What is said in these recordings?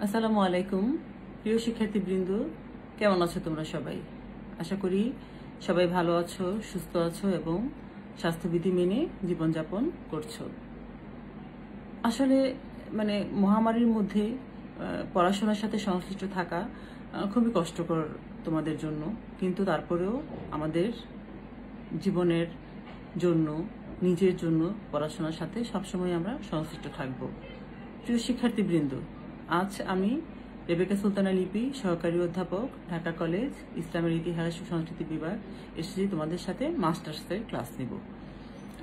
আসসালামু আলাইকুম প্রিয় শিক্ষার্থীবৃন্দ, কেমন আছো তোমরা সবাই? আশা করি সবাই ভালো আছো, সুস্থ আছো এবং স্বাস্থ্যবিধি মেনে জীবনযাপন করছো। আসলে মহামারীর মধ্যে পড়াশোনার সাথে সংশ্লিষ্ট থাকা খুবই কষ্টকর তোমাদের জন্য, কিন্তু তারপরেও আমাদের জীবনের জন্য, নিজের জন্য পড়াশোনার সাথে সবসময় আমরা সংশ্লিষ্ট থাকব। প্রিয় শিক্ষার্থীবৃন্দ, আজ আমি রেবেকা সুলতানা লিপি, সহকারী অধ্যাপক, ঢাকা কলেজ, ইসলামের ইতিহাস ও সংস্কৃতি বিভাগ, এসেছি তোমাদের সাথে মাস্টার্সের ক্লাস নিব।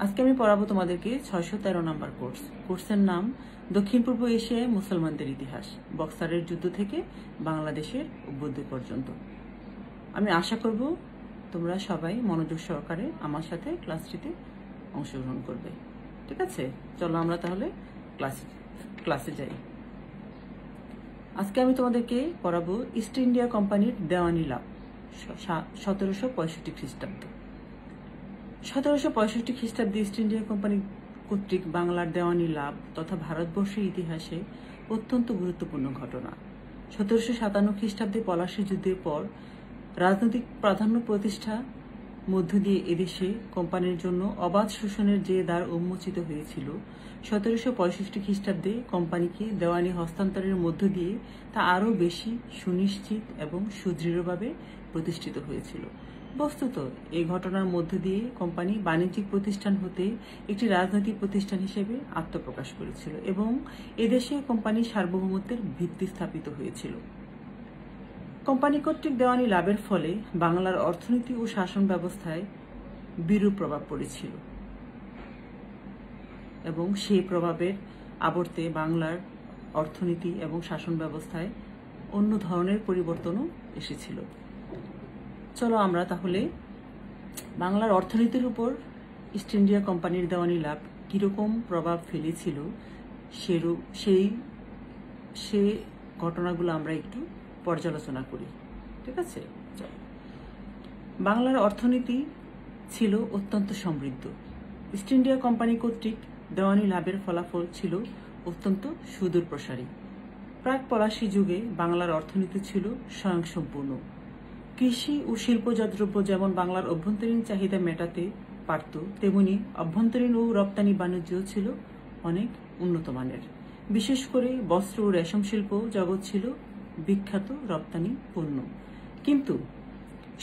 আজকে আমি পড়াবো তোমাদেরকে 613 নম্বর কোর্সের নাম দক্ষিণ পূর্ব এশিয়ায় মুসলমানদের ইতিহাস, বক্সারের যুদ্ধ থেকে বাংলাদেশের অভ্যুদয় পর্যন্ত। আমি আশা করব তোমরা সবাই মনোযোগ সহকারে আমার সাথে ক্লাসটিতে অংশগ্রহণ করবে। ঠিক আছে, চলো আমরা তাহলে ক্লাসে যাই। আজকে আমি তোমাদেরকে পড়াবো ইস্ট ইন্ডিয়া কোম্পানির দেওয়ানি লাভ 1765 খ্রিস্টাব্দ। 1765 খ্রিস্টাব্দে ইস্ট ইন্ডিয়া কোম্পানি কর্তৃক বাংলার দেওয়ানি লাভ তথা ভারতবর্ষের ইতিহাসে অত্যন্ত গুরুত্বপূর্ণ ঘটনা। 1757 খ্রিস্টাব্দে পলাশী যুদ্ধের পর রাজনৈতিক প্রাধান্য প্রতিষ্ঠা মধ্য দিয়ে এদেশে কোম্পানির জন্য অবাধ শোষণের যে দ্বার উন্মোচিত হয়েছিল, 1765 খ্রিস্টাব্দে কোম্পানিকে দেওয়ানি হস্তান্তরের মধ্য দিয়ে তা আরও বেশি সুনিশ্চিত এবং সুদৃঢ়ভাবে প্রতিষ্ঠিত হয়েছিল। বস্তুত এই ঘটনার মধ্য দিয়ে কোম্পানি বাণিজ্যিক প্রতিষ্ঠান হতে একটি রাজনৈতিক প্রতিষ্ঠান হিসেবে আত্মপ্রকাশ করেছিল এবং এদেশে কোম্পানির সার্বভৌমত্বের ভিত্তি স্থাপিত হয়েছিল। কোম্পানি কর্তৃক দেওয়ানি লাভের ফলে বাংলার অর্থনীতি ও শাসন ব্যবস্থায় বিরূপ প্রভাব পড়েছিল এবং সেই প্রভাবের আবর্তে বাংলার অর্থনীতি এবং শাসন ব্যবস্থায় অন্য ধরনের পরিবর্তনও এসেছিল। চলো আমরা তাহলে বাংলার অর্থনীতির উপর ইস্ট ইন্ডিয়া কোম্পানির দেওয়ানি লাভ কিরকম প্রভাব ফেলেছিল সে ঘটনাগুলো আমরা একটু পর্যালোচনা করি। ঠিক আছে, বাংলার অর্থনীতি ছিল অত্যন্ত সমৃদ্ধ। ইস্ট ইন্ডিয়া কোম্পানি কর্তৃক দেওয়ানি লাভের ফলাফল ছিল অত্যন্ত সুদূর প্রসারী। প্রাক পলাশী যুগে বাংলার অর্থনীতি ছিল স্বয়ংসম্পূর্ণ। কৃষি ও শিল্পজাত দ্রব্য যেমন বাংলার অভ্যন্তরীণ চাহিদা মেটাতে পারত, তেমনি অভ্যন্তরীণ ও রপ্তানি বাণিজ্য ছিল অনেক উন্নত মানের। বিশেষ করে বস্ত্র ও রেশম শিল্প জগৎ ছিল বিখ্যাত রপ্তানি পণ্য। কিন্তু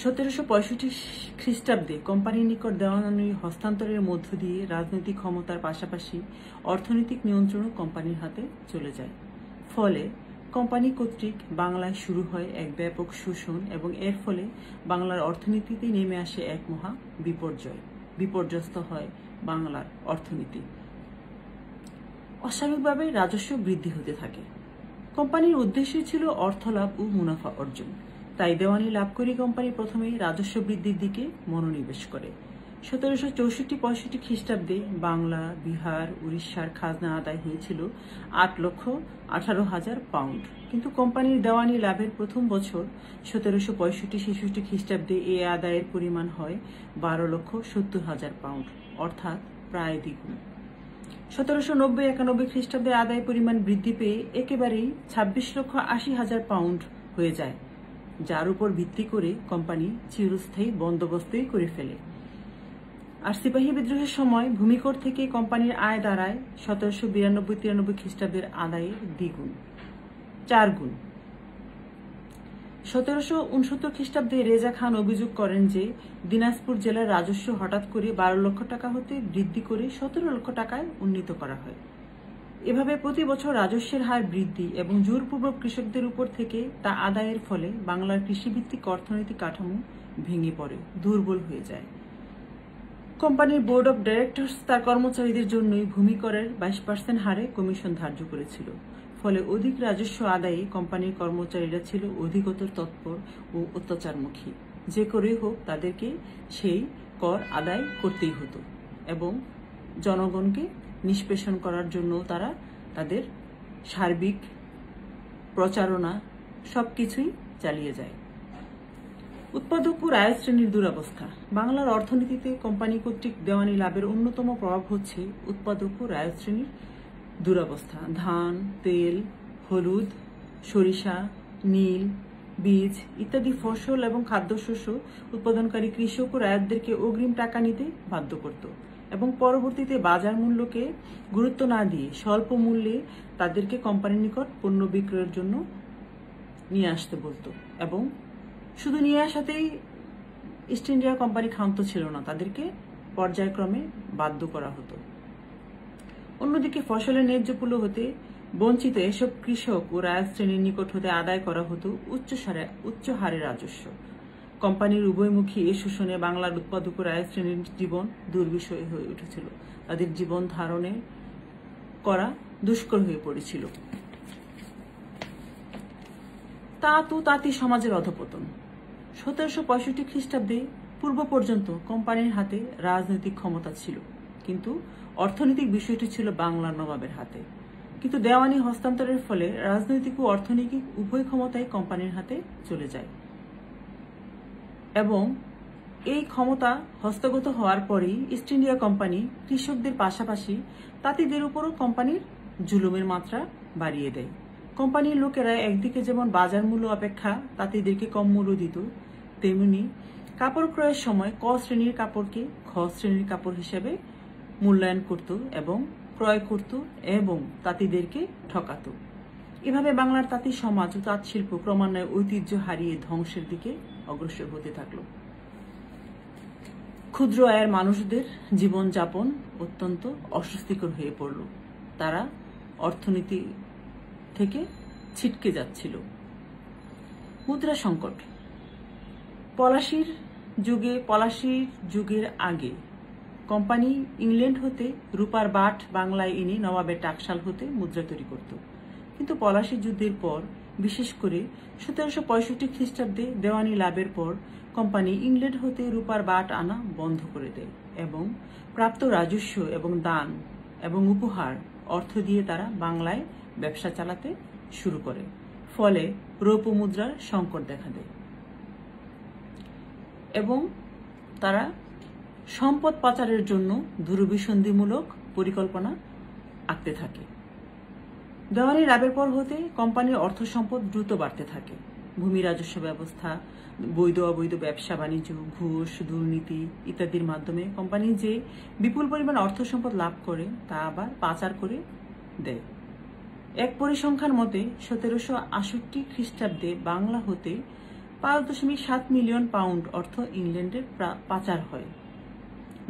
1765 খ্রিস্টাব্দে কোম্পানির নিকট দেওয়ানি হস্তান্তরের মধ্য দিয়ে রাজনৈতিক ক্ষমতার পাশাপাশি অর্থনৈতিক নিয়ন্ত্রণও কোম্পানির হাতে চলে যায়। ফলে কোম্পানি কর্তৃক বাংলায় শুরু হয় এক ব্যাপক শোষণ এবং এর ফলে বাংলার অর্থনীতিতে নেমে আসে এক মহা বিপর্যস্ত হয় বাংলার অর্থনীতি। অস্বাভাবিকভাবে রাজস্ব বৃদ্ধি হতে থাকে। কোম্পানির উদ্দেশ্য ছিল অর্থলাভ ও মুনাফা অর্জন। তাই দেওয়ানি লাভ করে কোম্পানি প্রথমে রাজস্ব বৃদ্ধির দিকে মনোনিবেশ করে। 1764-65 খ্রিস্টাব্দে বাংলা, বিহার, উড়িষ্যার খাজনা আদায় হয়েছিল 8,18,000 পাউন্ড। কিন্তু কোম্পানির দেওয়ানি লাভের প্রথম বছর 1765-66 খ্রিস্টাব্দে এ আদায়ের পরিমাণ হয় 12,70,000 পাউন্ড, অর্থাৎ প্রায় দ্বিগুণ। 1790-91 খ্রিস্টাব্দে আদায় পরিমাণ বৃদ্ধি পেয়ে একেবারেই 26,80,000 পাউন্ড হয়ে যায়, যার উপর ভিত্তি করে কোম্পানি চিরস্থায়ী বন্দোবস্তই করে ফেলে। আর সিপাহী বিদ্রোহের সময় ভূমিকর থেকে কোম্পানির আয় দাঁড়ায় 1792-93 খ্রিস্টাব্দের আদায়ের দ্বিগুণ, 4 গুণ। 1769 খ্রিস্টাব্দে রেজা খান অভিযোগ করেন যে দিনাজপুর জেলার রাজস্ব হঠাৎ করে 12 লক্ষ টাকা হতে বৃদ্ধি করে 17 লক্ষ টাকায় উন্নীত করা হয়। এভাবে প্রতি বছর রাজস্বের হার বৃদ্ধি এবং জোরপূর্বক কৃষকদের উপর থেকে তা আদায়ের ফলে বাংলার কৃষিভিত্তিক অর্থনৈতিক কাঠামো ভেঙে পড়ে, দুর্বল হয়ে যায়। কোম্পানির বোর্ড অব ডাইরেক্টরস তার কর্মচারীদের জন্যই ভূমিকরের 22% হারে কমিশন ধার্য করেছিল। ফলে অধিক রাজস্ব আদায়ে কোম্পানির কর্মচারীরা ছিল অধিকতর তৎপর ও অত্যাচারমুখী। যে করেই হোক তাদেরকে সেই কর আদায় করতেই হতো এবং জনগণকে নিষ্পেষণ করার জন্য তারা তাদের সার্বিক প্রচারণা সবকিছুই চালিয়ে যায়। উৎপাদক ও রায়ত শ্রেণীর দুরবস্থা। বাংলার অর্থনীতিতে কোম্পানি কর্তৃক দেওয়ানি লাভের অন্যতম প্রভাব হচ্ছে উৎপাদক ও রায়ত শ্রেণীর দুরবস্থা। ধান, তেল, হলুদ, সরিষা, নীল, বীজ ইত্যাদি ফসল এবং খাদ্যশস্য উৎপাদনকারী কৃষক ও রায়তদেরকে অগ্রিম টাকা নিতে বাধ্য করত এবং পরবর্তীতে বাজার মূল্যকে গুরুত্ব না দিয়ে স্বল্প মূল্যে তাদেরকে কোম্পানির নিকট পণ্য বিক্রয়ের জন্য নিয়ে আসতে বলতো। এবং শুধু নিয়ে আসাতেই ইস্ট ইন্ডিয়া কোম্পানি ক্ষান্ত ছিল না, তাদেরকে পর্যায়ক্রমে বাধ্য করা হতো। অন্যদিকে ফসলের ন্যায্য মূল্য হতে বঞ্চিত এসব কৃষক ও রায়ত শ্রেণীর নিকট হতে আদায় করা হতো উচ্চ হারে রাজস্ব। কোম্পানির উভয়মুখী এ শোষণে বাংলার উৎপাদক ও রায়ত শ্রেণীর জীবন দুর্বিষহ হয়ে উঠেছিল, তাদের জীবন ধারণে করা দুষ্কর হয়ে পড়েছিল। তাঁতি সমাজের অধঃপতন। 1765 খ্রিস্টাব্দে পূর্ব পর্যন্ত কোম্পানির হাতে রাজনৈতিক ক্ষমতা ছিল, কিন্তু অর্থনৈতিক বিষয়টি ছিল বাংলার নবাবের হাতে। কিন্তু দেওয়ানি হস্তান্তরের ফলে রাজনৈতিক ও অর্থনৈতিক উভয় ক্ষমতাই কোম্পানির হাতে চলে যায় এবং এই ক্ষমতা হস্তগত হওয়ার পরেই ইস্ট ইন্ডিয়া কোম্পানি কৃষকদের পাশাপাশি তাঁতিদের উপরও কোম্পানির জুলুমের মাত্রা বাড়িয়ে দেয়। কোম্পানির লোকেরা একদিকে যেমন বাজার মূল্য অপেক্ষা তাঁতিদেরকে কম মূল্য দিত, তেমনি কাপড় ক্রয়ের সময় ক শ্রেণীর কাপড়কে খ শ্রেণীর কাপড় হিসেবে মূল্যায়ন করত এবং ক্রয় করত এবং তাঁতিদেরকে ঠকাত। এভাবে বাংলার তাঁতি সমাজ ও তাঁত শিল্প ক্রমান্বয়ে ঐতিহ্য হারিয়ে ধ্বংসের দিকে অগ্রসর হতে থাকল। ক্ষুদ্র আয়ের মানুষদের জীবনযাপন অত্যন্ত অস্বস্তিকর হয়ে পড়ল, তারা অর্থনীতি থেকে ছিটকে যাচ্ছিল। মুদ্রা সংকট। পলাশির যুগের আগে কোম্পানি ইংল্যান্ড হতে রূপার বাট বাংলায় এনে নবাবের টাকশাল হতে মুদ্রা তৈরি করত, কিন্তু পলাশি যুদ্ধের পর, বিশেষ করে 1765 খ্রিস্টাব্দে দেওয়ানি লাভের পর কোম্পানি ইংল্যান্ড হতে রূপার বাট আনা বন্ধ করে দেয় এবং প্রাপ্ত রাজস্ব এবং দান এবং উপহার অর্থ দিয়ে তারা বাংলায় ব্যবসা চালাতে শুরু করে, ফলে রৌপ্য মুদ্রার সংকট দেখা দেয় এবং তারা সম্পদ পাচারের জন্য দুরভিসন্ধিমূলক পরিকল্পনা আঁকতে থাকে। দেওয়ানি লাভের পর হতে কোম্পানির অর্থ সম্পদ দ্রুত বাড়তে থাকে। ভূমি রাজস্ব ব্যবস্থা, বৈধ অবৈধ ব্যবসা বাণিজ্য, ঘুষ, দুর্নীতি ইত্যাদির মাধ্যমে কোম্পানি যে বিপুল পরিমাণ অর্থ সম্পদ লাভ করে তা আবার পাচার করে দেয়। এক পরিসংখ্যান মতে 1768 খ্রিস্টাব্দে বাংলা হতে 5.7 মিলিয়ন পাউন্ড অর্থ ইংল্যান্ডে পাচার হয়।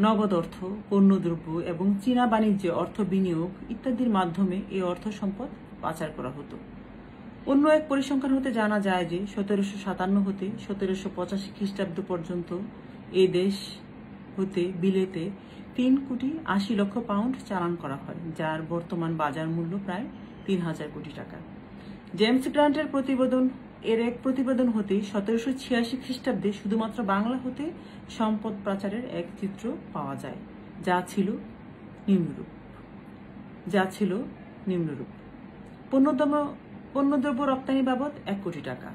নগদ অর্থ, পণ্যদ্রব্য এবং চীনা বাণিজ্যে অর্থ বিনিয়োগ ইত্যাদির মাধ্যমে এই অর্থ সম্পদ পাচার করা হতো। অন্য এক পরিসংখ্যান হতে জানা যায় যে 1757 হতে 1785 খ্রিস্টাব্দ পর্যন্ত এ দেশ হতে বিলেতে 3,80,00,000 পাউন্ড চালান করা হয়, যার বর্তমান বাজার মূল্য প্রায় 3,000 কোটি টাকা। জেমস গ্রান্টের এক প্রতিবেদন হতে 1786 খ্রিস্টাব্দে শুধুমাত্র বাংলা হতে সম্পদ পাচারের এক চিত্র পাওয়া যায়, যা ছিল নিম্নরূপ। পণ্যদ্রব্য রপ্তানি বাবদ 1 কোটি টাকা,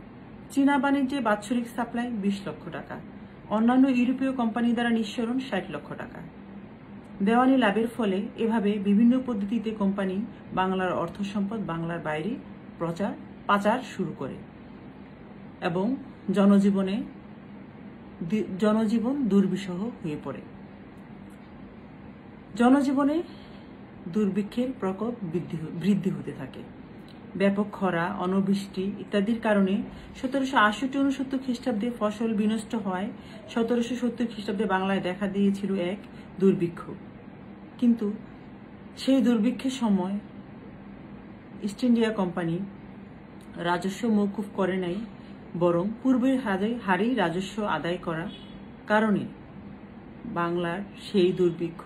চীনা বাণিজ্যে বাৎসরিক সাপ্লাই 20 লক্ষ টাকা, অন্যান্য ইউরোপীয় কোম্পানি দ্বারা নিঃসরণ 60 লক্ষ টাকা। দেওয়ানি লাভের ফলে এভাবে বিভিন্ন পদ্ধতিতে কোম্পানি বাংলার অর্থ সম্পদ বাংলার বাইরে পাচার শুরু করে এবং জনজীবন দুর্বিষহ হয়ে পড়ে। জনজীবনে দুর্ভিক্ষের প্রকোপ বৃদ্ধি হতে থাকে। ব্যাপক খরা, অনাবৃষ্টি ইত্যাদির কারণে 1768-69 খ্রিস্টাব্দে ফসল বিনষ্ট হওয়ায় 1770 খ্রিস্টাব্দে বাংলায় দেখা দিয়েছিল এক দুর্ভিক্ষ। কিন্তু সেই দুর্ভিক্ষের সময় ইস্ট ইন্ডিয়া কোম্পানি রাজস্ব মওকুফ করে নাই, বরং পূর্বের হারেই রাজস্ব আদায় করার কারণে বাংলার সেই দুর্ভিক্ষ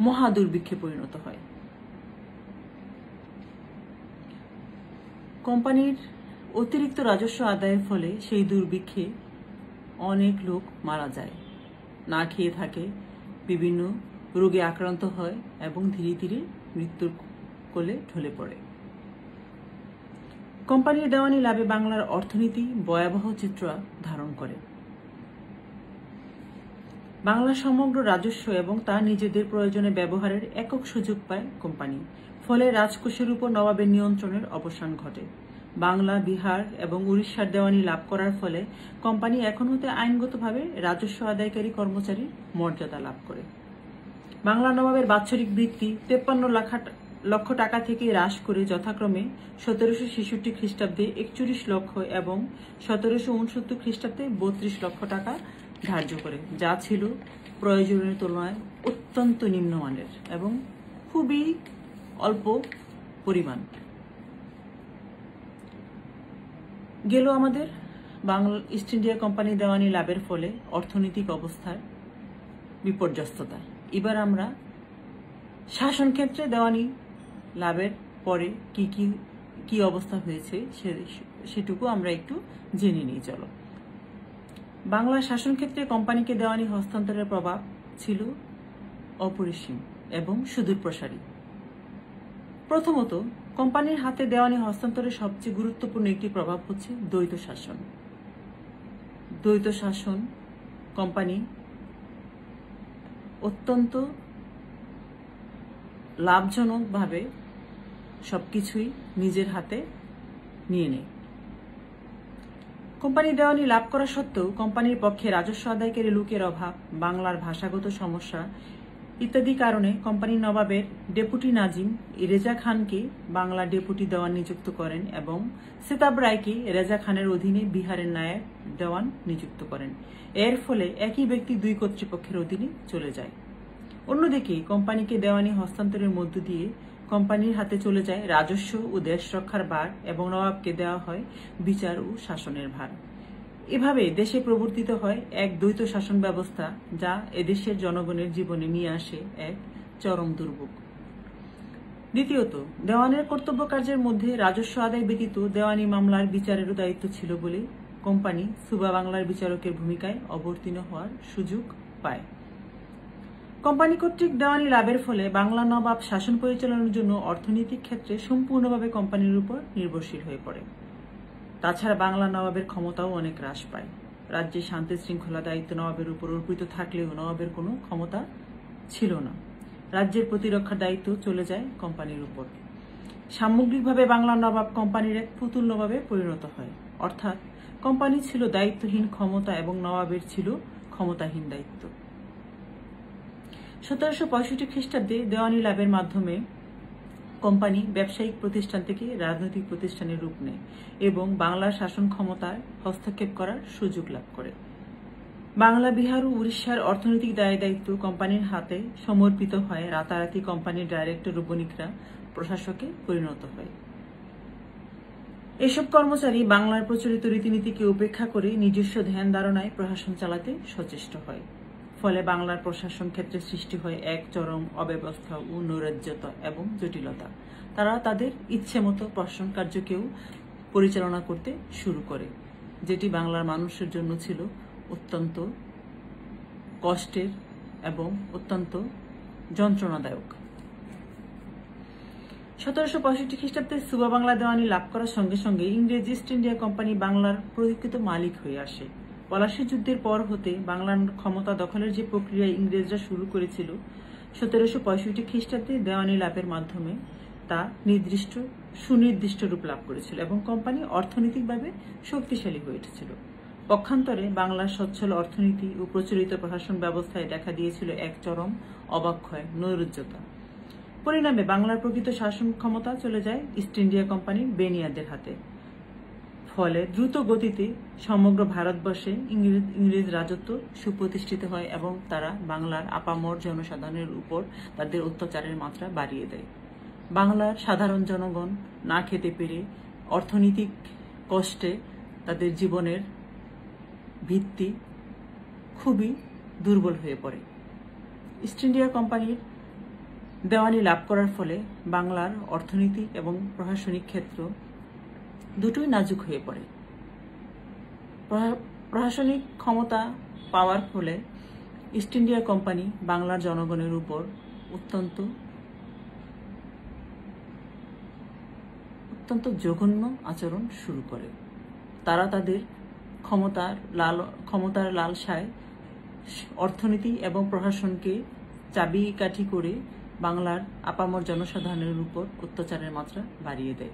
মহা দুর্ভিক্ষে পরিণত হয়। কোম্পানির অতিরিক্ত রাজস্ব আদায়ের ফলে সেই দুর্ভিক্ষে অনেক লোক মারা যায়, না খেয়ে থাকে, বিভিন্ন রোগে আক্রান্ত হয় এবং ধীরে ধীরে মৃত্যুর কোলে ঢলে পড়ে। কোম্পানির দেওয়ানি লাভে বাংলার অর্থনীতি ভয়াবহ চিত্র ধারণ করে। বাংলা সমগ্র রাজস্ব এবং তা নিজেদের প্রয়োজনে ব্যবহারের একক সুযোগ পায় কোম্পানি, ফলে রাজকোষের উপর নবাবের নিয়ন্ত্রণের অবসান ঘটে। বাংলা, বিহার এবং উড়িষ্যার দেওয়ানি লাভ করার ফলে কোম্পানি এখন হতে আইনগতভাবে রাজস্ব আদায়কারী কর্মচারীর মর্যাদা লাভ করে। বাংলা নবাবের বাৎসরিক বৃত্তি 53 লক্ষ টাকা থেকে হ্রাস করে যথাক্রমে 1766 খ্রিস্টাব্দে 41 লক্ষ এবং 1769 খ্রিস্টাব্দে 32 লক্ষ টাকা ধার্য করে, যা ছিল প্রয়োজনের তুলনায় অত্যন্ত নিম্নমানের এবং খুবই অল্প পরিমাণ। গেল আমাদের বাংলা ইস্ট ইন্ডিয়া কোম্পানি দেওয়ানি লাভের ফলে অর্থনৈতিক অবস্থার বিপর্যস্ততা। এবার আমরা শাসন ক্ষেত্রে দেওয়ানি লাভের পরে কি অবস্থা হয়েছে সেটুকু আমরা একটু জেনে নিই। চলো। বাংলার শাসন ক্ষেত্রে কোম্পানিকে দেওয়ানি হস্তান্তরের প্রভাব ছিল অপরিসীম এবং সুদূরপ্রসারী। প্রথমত, কোম্পানির হাতে দেওয়ানি হস্তান্তরের সবচেয়ে গুরুত্বপূর্ণ একটি প্রভাব হচ্ছে দ্বৈত শাসন। দ্বৈত শাসন কোম্পানি অত্যন্ত লাভজনকভাবে সবকিছুই নিজের হাতে নিয়ে নেয়। কোম্পানি দেওয়ানি লাভ করা সত্ত্বেও কোম্পানির পক্ষে রাজস্ব আদায়কারী লোকের অভাব, বাংলার ভাষাগত সমস্যা ইত্যাদি কারণে কোম্পানির নবাবের ডেপুটি নাজিম রেজা খানকে বাংলা ডেপুটি দেওয়ান নিযুক্ত করেন এবং সেতাব রায়কে রেজা খানের অধীনে বিহারের নায়ক দেওয়ান নিযুক্ত করেন। এর ফলে একই ব্যক্তি দুই কর্তৃপক্ষের অধীনে চলে যায়। অন্যদিকে কোম্পানিকে দেওয়ানি হস্তান্তরের মধ্য দিয়ে কোম্পানির হাতে চলে যায় রাজস্ব ও দেশ রক্ষার ভার এবং নবাবকে দেওয়া হয় বিচার ও শাসনের ভার। এভাবে দেশে প্রবর্তিত হয় এক দ্বৈত শাসন ব্যবস্থা, যা এদেশের জনগণের জীবনে নিয়ে আসে এক চরম দুর্ভোগ। দ্বিতীয়ত, দেওয়ানের কর্তব্য কার্যের মধ্যে রাজস্ব আদায় ব্যতীত দেওয়ানি মামলার বিচারেরও দায়িত্ব ছিল বলে কোম্পানি সুবা বাংলার বিচারকের ভূমিকায় অবতীর্ণ হওয়ার সুযোগ পায়। কোম্পানি কর্তৃক দেওয়ানি লাভের ফলে বাংলা নবাব শাসন পরিচালনার জন্য অর্থনৈতিক ক্ষেত্রে সম্পূর্ণভাবে কোম্পানির উপর নির্ভরশীল হয়ে পড়ে। তাছাড়া বাংলা নবাবের ক্ষমতাও অনেক হ্রাস পায়। রাজ্যে শান্তি শৃঙ্খলা দায়িত্ব নবাবের উপর অর্পিত থাকলেও নবাবের কোনো ক্ষমতা ছিল না। রাজ্যের প্রতিরক্ষার দায়িত্ব চলে যায় কোম্পানির উপর। সামগ্রিকভাবে বাংলা নবাব কোম্পানির এক পুতুল নবাবে পরিণত হয়, অর্থাৎ কোম্পানি ছিল দায়িত্বহীন ক্ষমতা এবং নবাবের ছিল ক্ষমতাহীন দায়িত্ব। 1765 খ্রিস্টাব্দে দেওয়ানি লাভের মাধ্যমে কোম্পানি ব্যবসায়িক প্রতিষ্ঠান থেকে রাজনৈতিক প্রতিষ্ঠানের রূপ নেয় এবং বাংলার শাসন ক্ষমতায় হস্তক্ষেপ করার সুযোগ লাভ করে। বাংলা, বিহার ও উড়িষ্যার অর্থনৈতিক দায় দায়িত্ব কোম্পানির হাতে সমর্পিত হয়। রাতারাতি কোম্পানির ডাইরেক্টর ও বণিকরা প্রশাসকে পরিণত হয়। এসব কর্মচারী বাংলার প্রচলিত রীতিনীতিকে উপেক্ষা করে নিজস্ব ধ্যান ধারণায় প্রশাসন চালাতে সচেষ্ট হয়। ফলে বাংলার প্রশাসন ক্ষেত্রে সৃষ্টি হয় এক চরম অব্যবস্থা ও নৈরাজ্যতা এবং জটিলতা। তারা তাদের ইচ্ছে মতো প্রশাসন কার্যকেও পরিচালনা করতে শুরু করে, যেটি বাংলার মানুষের জন্য ছিল অত্যন্ত কষ্টের এবং অত্যন্ত যন্ত্রণাদায়ক। 1765 খ্রিস্টাব্দে সুবা বাংলা দেওয়ানি লাভ করার সঙ্গে সঙ্গে ইংরেজ ইস্ট ইন্ডিয়া কোম্পানি বাংলার প্রকৃত মালিক হয়ে আসে। পলাশী যুদ্ধের পর হতে বাংলার ক্ষমতা দখলের যে প্রক্রিয়া ইংরেজরা শুরু করেছিল 1765 খ্রিস্টাব্দে দেওয়ানি লাভের মাধ্যমে তা সুনির্দিষ্ট রূপ লাভ করেছিল এবং কোম্পানি অর্থনৈতিকভাবে শক্তিশালী হয়ে উঠেছিল। পক্ষান্তরে বাংলার সচ্ছল অর্থনীতি ও প্রচলিত প্রশাসন ব্যবস্থায় দেখা দিয়েছিল এক চরম অবক্ষয়, নৈরাজ্যতা। পরিণামে বাংলার প্রকৃত শাসন ক্ষমতা চলে যায় ইস্ট ইন্ডিয়া কোম্পানির বেনিয়াদের হাতে। ফলে দ্রুত গতিতে সমগ্র ভারতবর্ষে ইংরেজ রাজত্ব সুপ্রতিষ্ঠিত হয় এবং তারা বাংলার আপামর জনসাধারণের উপর তাদের অত্যাচারের মাত্রা বাড়িয়ে দেয়। বাংলার সাধারণ জনগণ না খেতে পেরে অর্থনৈতিক কষ্টে তাদের জীবনের ভিত্তি খুবই দুর্বল হয়ে পড়ে। ইস্ট ইন্ডিয়া কোম্পানির দেওয়ানি লাভ করার ফলে বাংলার অর্থনৈতিক এবং প্রশাসনিক ক্ষেত্র দুটোই নাজুক হয়ে পড়ে। প্রশাসনিক ক্ষমতা পাওয়ার ফলে ইস্ট ইন্ডিয়া কোম্পানি বাংলার জনগণের উপর অত্যন্ত জঘন্য আচরণ শুরু করে। তারা তাদের ক্ষমতার লালসায় অর্থনীতি এবং প্রশাসনকে চাবিকাঠি করে বাংলার আপামর জনসাধারণের উপর অত্যাচারের মাত্রা বাড়িয়ে দেয়।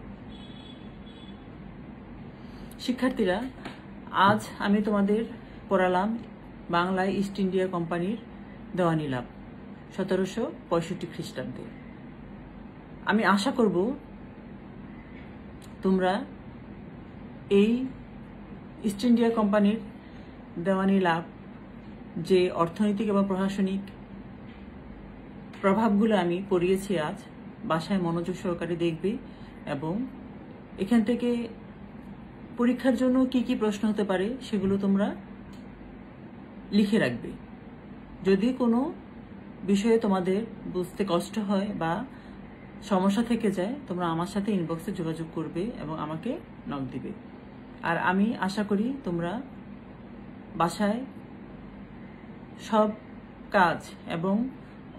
শিক্ষার্থীরা, আজ আমি তোমাদের পড়ালাম বাংলায় ইস্ট ইন্ডিয়া কোম্পানির দেওয়ানি লাভ 1765 খ্রিস্টাব্দে। আমি আশা করব তোমরা এই ইস্ট ইন্ডিয়া কোম্পানির দেওয়ানি লাভ যে অর্থনৈতিক এবং প্রশাসনিক প্রভাবগুলো আমি পড়িয়েছি আজ বাসায় মনোযোগ সহকারে দেখবে এবং এখান থেকে পরীক্ষার জন্য কি কি প্রশ্ন হতে পারে সেগুলো তোমরা লিখে রাখবে। যদি কোনো বিষয়ে তোমাদের বুঝতে কষ্ট হয় বা সমস্যা থেকে যায়, তোমরা আমার সাথে ইনবক্সে যোগাযোগ করবে এবং আমাকে নক দিবে। আর আমি আশা করি তোমরা বাসায় সব কাজ এবং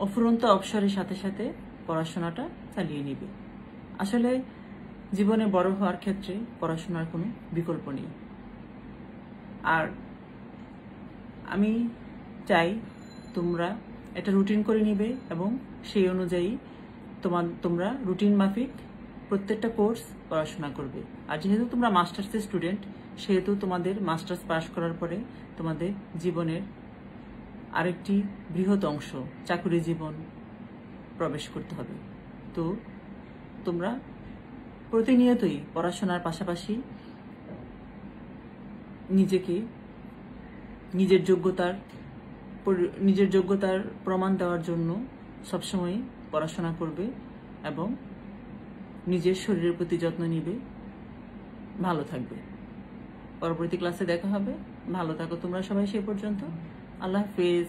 অফুরন্ত অবসরের সাথে সাথে পড়াশোনাটা চালিয়ে নিবে। আসলে জীবনে বড় হওয়ার ক্ষেত্রে পড়াশোনার কোনো বিকল্প নেই। আর আমি চাই তোমরা এটা রুটিন করে নিবে এবং সেই অনুযায়ী তোমরা রুটিন মাফিক প্রত্যেকটা কোর্স পড়াশোনা করবে। আর যেহেতু তোমরা মাস্টার্সের স্টুডেন্ট, সেহেতু তোমাদের মাস্টার্স পাস করার পরে তোমাদের জীবনের আরেকটি বৃহৎ অংশ চাকরি জীবন প্রবেশ করতে হবে। তো তোমরা প্রতিনিয়তই পড়াশোনার পাশাপাশি নিজেকে নিজের যোগ্যতার প্রমাণ দেওয়ার জন্য সবসময় পড়াশোনা করবে এবং নিজের শরীরের প্রতি যত্ন নিবে। ভালো থাকবে। পরবর্তী ক্লাসে দেখা হবে। ভালো থাকো তোমরা সবাই। সে পর্যন্ত আল্লাহ হাফেজ।